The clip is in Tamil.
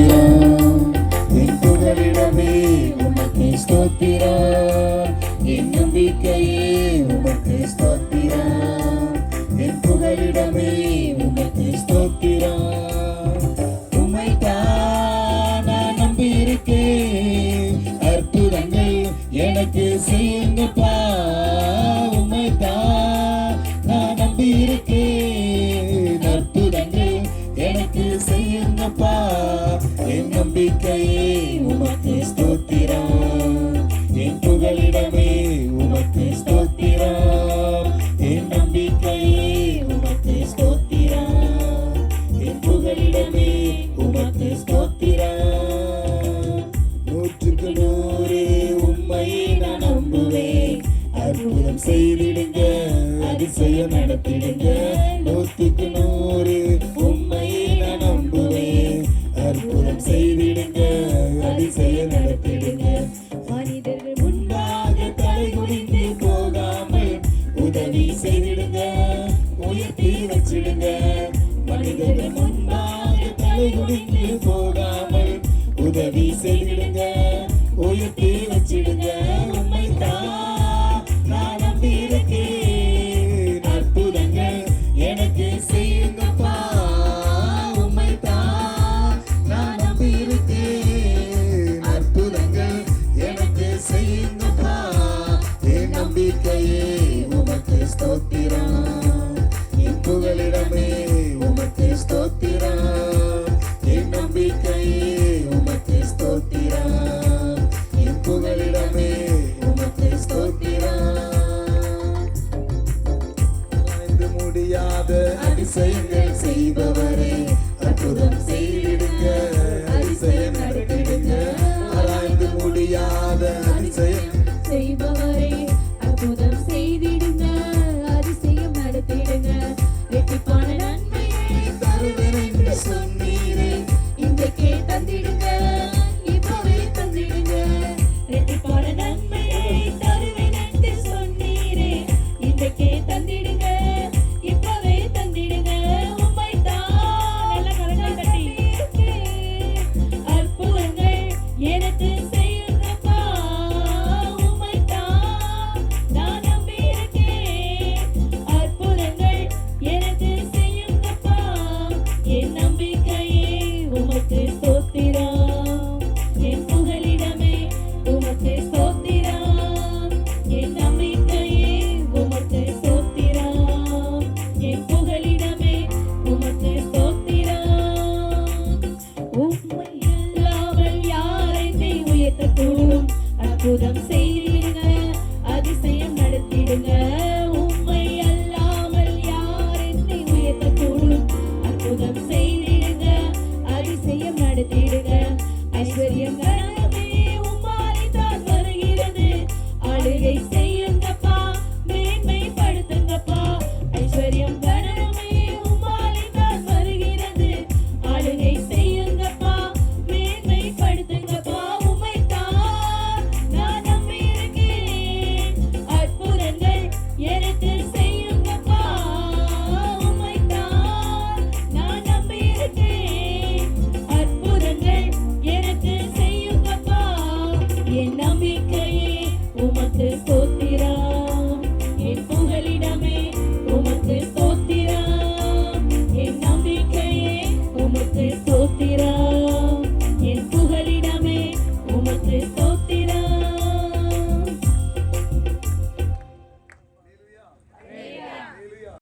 ஸ்தோத்திரம், என் புகலிடமே உமக்கு ஸ்தோத்திரம், என் நம்பிக்கையே உமக்கு ஸ்தோத்திரம், என் புகலிடமே உமக்கு ஸ்தோத்திரம். உம்மைத்தான் நான் நம்பியிருக்கேன், அற்புதங்கள் எனக்கு செய்யுங்கப்பா. உம்மைத்தான் நான் நம்பியிருக்கேன், அற்புதங்கள் எனக்கு செய்யுங்கப்பா. என் நம்பிக்கையே உமக்கு ஸ்தோத்திரம், என் புகலிடமே உமக்கு ஸ்தோத்திரம், என் நம்பிக்கையே உமக்கு ஸ்தோத்திரம், என் புகலிடமே உமக்கு ஸ்தோத்திரம். 100க்கு 100 உம்மையே நான் நம்புவேன், அற்புதம் செய்திடுங்க, அதிசயம் நடத்திடுங்க. 100க்கு 100 உம்மையே நான் நம்புவேன், அற்புதம் செய்திடுங்க, அதிசயம் நடத்திடுங்க. மனிதர்கள் முன்பாக தலை குனிந்து போகாமல் உதவி செய்திடுங்க, உயர்த்தி வச்சிடுங்க. மனிதர்கள் முன்பாக தலை குனிந்து போகாமல் உதவி செய்திடுங்க, உயர்த்தி வச்சிடுங்க. உம்மைத்தான் நான் நம்பியிருக்கேன், அற்புதங்கள் எனக்கு செய்யுங்கப்பா. உம்மைத்தான் நான் நம்பியிருக்கேன், அற்புதங்கள் எனக்கு செய்யுங்கப்பா. என் நம்பிக்கையே உமக்கு ஸ்தோத்திரம், என் புகலிடமே உமக்கு ஸ்தோத்திரம், என் நம்பிக்கையே உமக்கு ஸ்தோத்திரம், என் புகலிடமே உமக்கு ஸ்தோத்திரம். ஆய்ந்து முடியாத அதிசயங்கள் செய்பவரே, அற்புதம் செய்திடுங்க, அதிசயம் நடத்திடுங்க. ஆராய்ந்து முடியாத அதிசயம் செய்பவரே, அற்புதம் செய்திடுங்க, அதிசயம் நடத்திடுங்க. ரெட்டிப்பான நன்மையை தருவேன் என்று சொன்னீரே, இன்றைக்கே தந்திடுங்க, இப்பவே தந்திடுங்க. ரெட்டிப்பான நன்மையை தருவேன் என்று சொன்னீரே, இன்றைக்கே தந்திடுங்க, இப்பவே தந்திடுங்க. உம்மைத்தான் நல்ல கரங்களை தட்டி அற்புதங்கள் எனக்கு செய்யுங்கப்பா. உம்மைத்தான் நான் நம்பியிருக்கேன், அற்புதங்கள் எனக்கு செய்யுங்கப்பா. என் நம்பிக்கையே உமக்கு ஸ்தோத்திரம், என் புகலிடமே உமக்கு ஸ்தோத்திரம், என் நம்பிக்கையே உமக்கு ஸ்தோத்திரம், என் புகலிடமே உமக்கு ஸ்தோத்திரம். உம்மை இல்லாமல் யாரை உயர்த்தக்கூடும், அற்புதம்